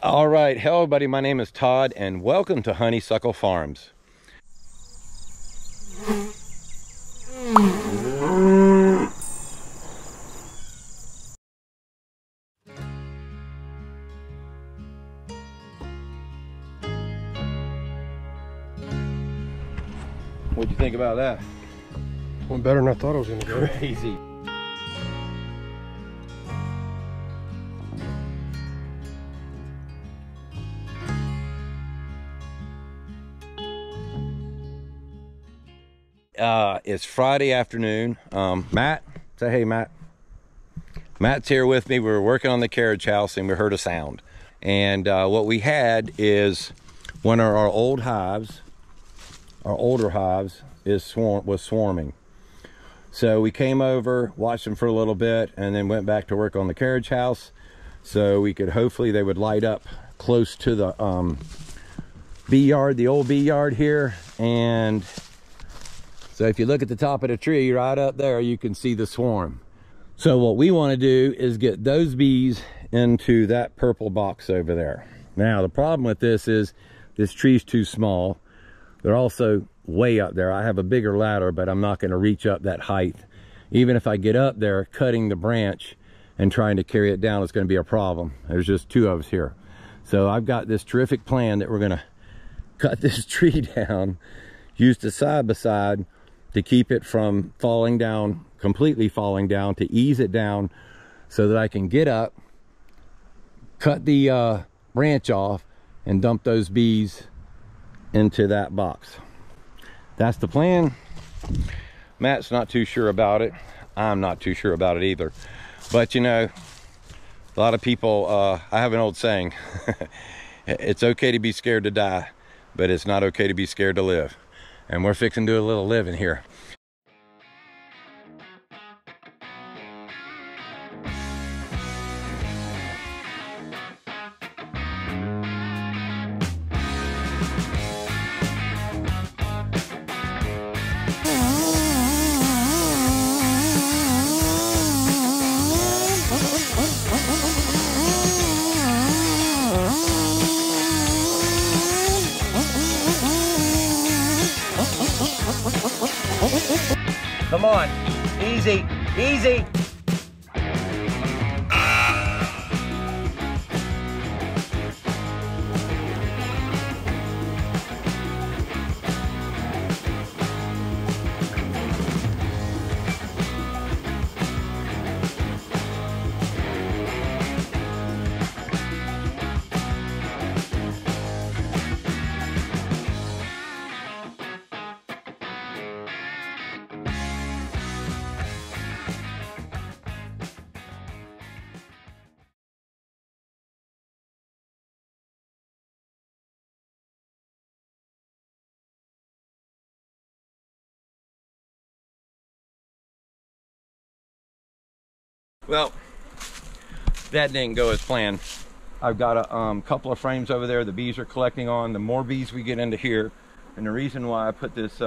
All right, hello everybody, my name is Todd and welcome to Honeysuckle Farms. What'd you think about that? Went better than I thought it was gonna go. Crazy. It's Friday afternoon. Matt, say hey, Matt. Matt's here with me. We were working on the carriage house and we heard a sound. And what we had is one of our old hives, our older hives, was swarming. So we came over, watched them for a little bit, and then went back to work on the carriage house so we could hopefully they would light up close to the bee yard, the old bee yard here. And so if you look at the top of the tree right up there, you can see the swarm. So what we want to do is get those bees into that purple box over there. Now the problem with this is this tree's too small. They're also way up there. I have a bigger ladder, but I'm not going to reach up that height. Even if I get up there, cutting the branch and trying to carry it down is going to be a problem. There's just two of us here. So I've got this terrific plan that we're going to cut this tree down, use the side by side to keep it from falling down, completely falling down, to ease it down so that I can get up, cut the branch off, and dump those bees into that box. That's the plan. Matt's not too sure about it. I'm not too sure about it either. But you know, a lot of people, I have an old saying, it's okay to be scared to die, but it's not okay to be scared to live. And we're fixing to do a little living here. Come on, easy, easy. Well, that didn't go as planned. I've got a couple of frames over there the bees are collecting on. The more bees we get into here, and the reason why I put this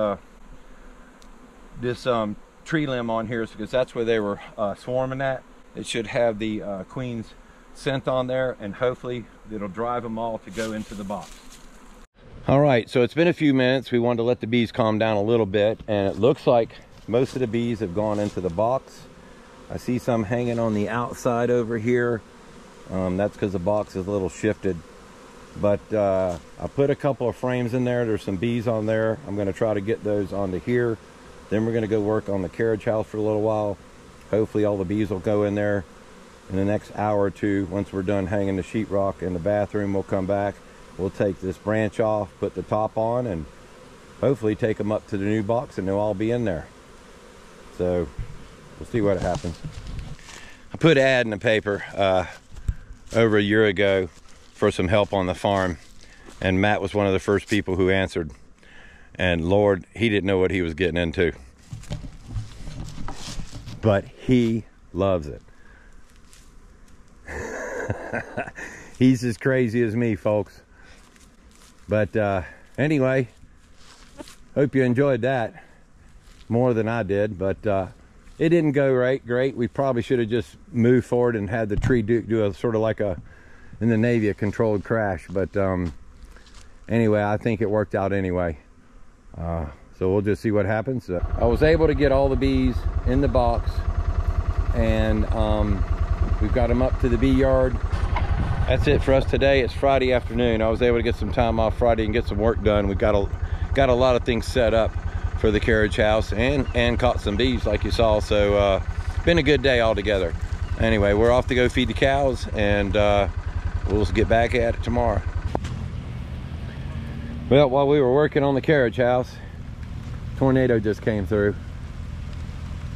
tree limb on here is because that's where they were swarming at. It should have the queen's scent on there, and hopefully it'll drive them all to go into the box. All right, so it's been a few minutes. We wanted to let the bees calm down a little bit, and it looks like most of the bees have gone into the box. I see some hanging on the outside over here. That's because the box is a little shifted. But I put a couple of frames in there. There's some bees on there. I'm going to try to get those onto here. Then we're going to go work on the carriage house for a little while. Hopefully all the bees will go in there in the next hour or two. Once we're done hanging the sheetrock in the bathroom, we'll come back. We'll take this branch off, put the top on, and hopefully take them up to the new box and they'll all be in there. So we'll see what happens. I put an ad in the paper over a year ago for some help on the farm, and Matt was one of the first people who answered. And Lord, he didn't know what he was getting into. But he loves it. He's as crazy as me, folks. But anyway, hope you enjoyed that more than I did. But it didn't go great. We probably should have just moved forward and had the tree do a sort of like a in the Navy a controlled crash, but anyway, I think it worked out anyway. So we'll just see what happens. I was able to get all the bees in the box, and we've got them up to the bee yard. That's it for us today. It's Friday afternoon. I was able to get some time off Friday and get some work done. We got a lot of things set up for the carriage house, and caught some bees like you saw. So been a good day altogether. Anyway, we're off to go feed the cows, and we'll get back at it tomorrow. Well, while we were working on the carriage house, tornado just came through.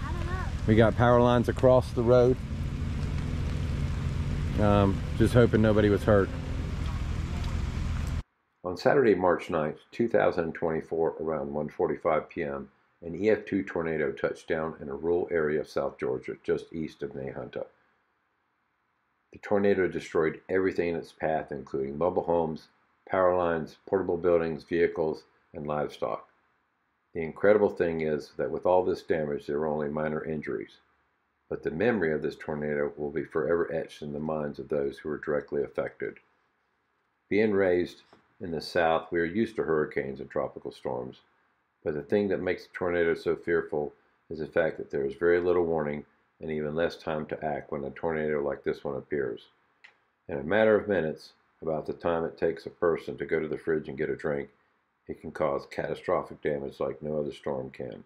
I don't know. We got power lines across the road. Just hoping nobody was hurt. On Saturday, March 9th, 2024, around 1:45 p.m., an EF2 tornado touched down in a rural area of South Georgia, just east of Nahunta. The tornado destroyed everything in its path, including mobile homes, power lines, portable buildings, vehicles, and livestock. The incredible thing is that with all this damage, there were only minor injuries. But the memory of this tornado will be forever etched in the minds of those who were directly affected. Being raised in the South, we are used to hurricanes and tropical storms. But the thing that makes the tornado so fearful is the fact that there is very little warning and even less time to act when a tornado like this one appears. In a matter of minutes, about the time it takes a person to go to the fridge and get a drink, it can cause catastrophic damage like no other storm can.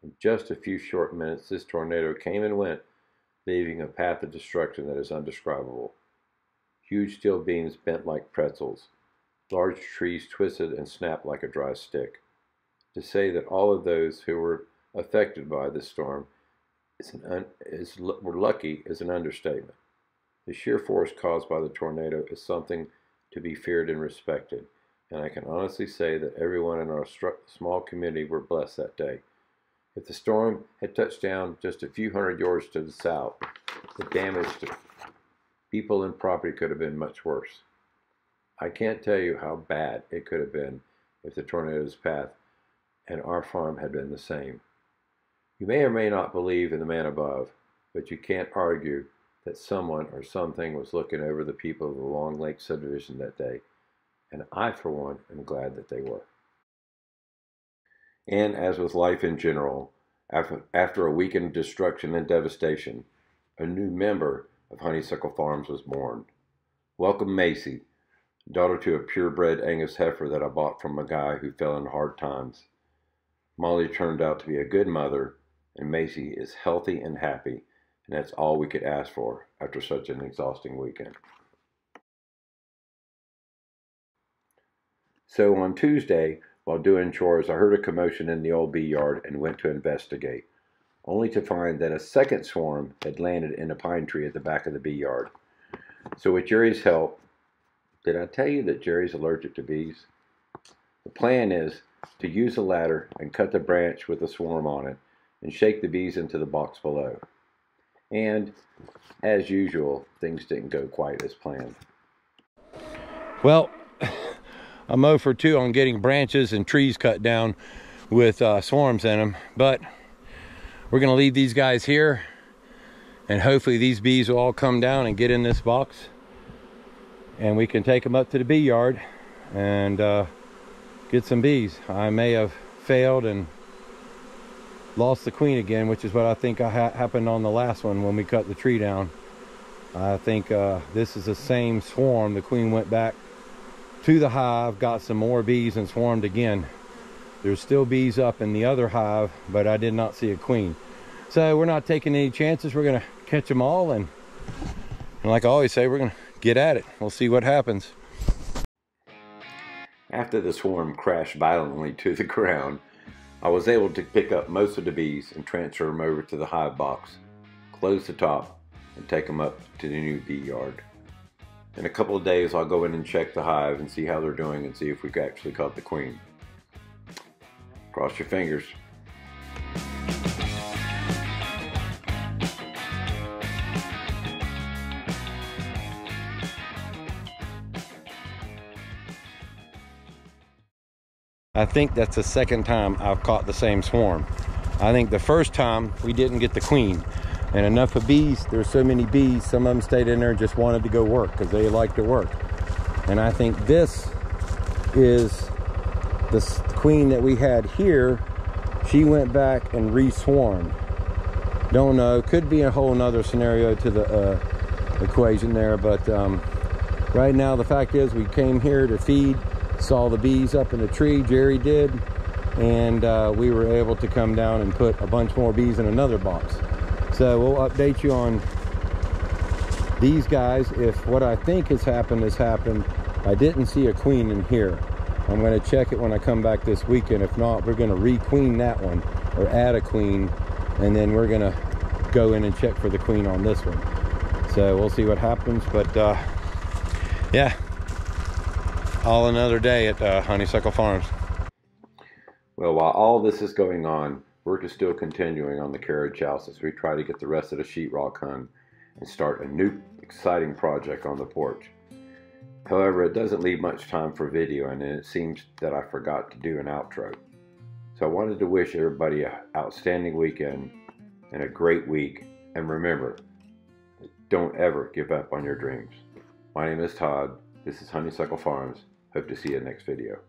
In just a few short minutes, this tornado came and went, leaving a path of destruction that is undescribable. Huge steel beams bent like pretzels. Large trees twisted and snapped like a dry stick. To say that all of those who were affected by this storm were lucky is an understatement. The sheer force caused by the tornado is something to be feared and respected, and I can honestly say that everyone in our small community were blessed that day. If the storm had touched down just a few hundred yards to the south, the damage to people and property could have been much worse. I can't tell you how bad it could have been if the tornado's path and our farm had been the same. You may or may not believe in the man above, but you can't argue that someone or something was looking over the people of the Long Lake subdivision that day, and I, for one, am glad that they were. And as with life in general, after a weekend of destruction and devastation, a new member of Honeysuckle Farms was born. Welcome Macy, daughter to a purebred Angus heifer that I bought from a guy who fell in hard times. Molly turned out to be a good mother, and Macy is healthy and happy, and that's all we could ask for after such an exhausting weekend. So on Tuesday, while doing chores, I heard a commotion in the old bee yard and went to investigate, only to find that a second swarm had landed in a pine tree at the back of the bee yard. So with Jerry's help, did I tell you that Jerry's allergic to bees? The plan is to use a ladder and cut the branch with a swarm on it and shake the bees into the box below. And, as usual, things didn't go quite as planned. Well, I'm 0 for 2 on getting branches and trees cut down with swarms in them, but we're going to leave these guys here, and hopefully these bees will all come down and get in this box, and we can take them up to the bee yard and get some bees. I may have failed and lost the queen again, which is what I think happened on the last one when we cut the tree down. I think this is the same swarm. The queen went back to the hive, got some more bees, and swarmed again. There's still bees up in the other hive, but I did not see a queen. So we're not taking any chances. We're gonna catch them all, and like I always say, we're gonna get at it. We'll see what happens. After the swarm crashed violently to the ground, I was able to pick up most of the bees and transfer them over to the hive box, close the top, and take them up to the new bee yard. In a couple of days, I'll go in and check the hive and see how they're doing and see if we actually caught the queen. Cross your fingers. I think that's the second time I've caught the same swarm. I think the first time we didn't get the queen. and enough of bees. There's so many bees, some of them stayed in there and just wanted to go work because they like to work. And I think this is the queen that we had here. She went back and re-swarmed. Don't know, could be a whole nother scenario to the equation there, but right now the fact is we came here to feed, saw the bees up in the tree, Jerry did, and we were able to come down and put a bunch more bees in another box. So we'll update you on these guys. If what I think has happened, I didn't see a queen in here. I'm going to check it when I come back this weekend. If not, we're going to re-queen that one or add a queen, and then we're going to go in and check for the queen on this one. So we'll see what happens, but yeah, all another day at Honeysuckle Farms. Well, while all this is going on, work is still continuing on the carriage house as we try to get the rest of the sheetrock hung and start a new exciting project on the porch. However, it doesn't leave much time for video, and it seems that I forgot to do an outro. So I wanted to wish everybody an outstanding weekend and a great week, and remember, don't ever give up on your dreams. My name is Todd. This is Honeysuckle Farms. Hope to see you next video.